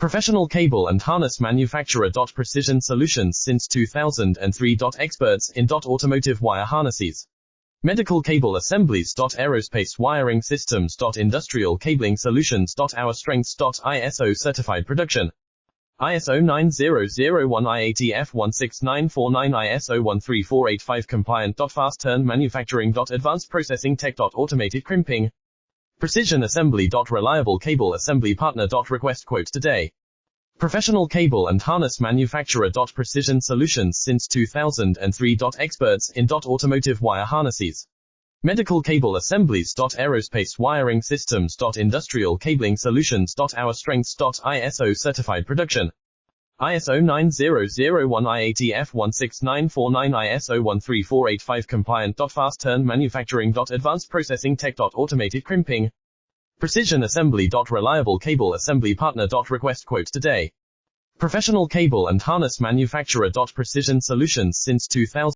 Professional cable and harness manufacturer. Precision solutions since 2003. Experts in automotive wire harnesses. Medical cable assemblies. Aerospace wiring systems. Industrial cabling solutions. Our strengths. ISO certified production. ISO 9001 IATF 16949 ISO 13485 compliant. Fast turn manufacturing. Advanced processing tech. Automated crimping. Precision assembly. Reliable cable assembly partner. Request quote today. Professional cable and harness manufacturer. Precision solutions since 2003. Experts in automotive wire harnesses. Medical cable assemblies. Aerospace wiring systems. Industrial cabling solutions. Our strengths. ISO certified production. ISO 9001 IATF 16949 ISO 13485 compliant. Fast turn manufacturing. Advanced processing tech. Automated crimping. Precision assembly. Reliable cable assembly partner. Request quote today. Professional cable and harness manufacturer. Precision solutions since 2000.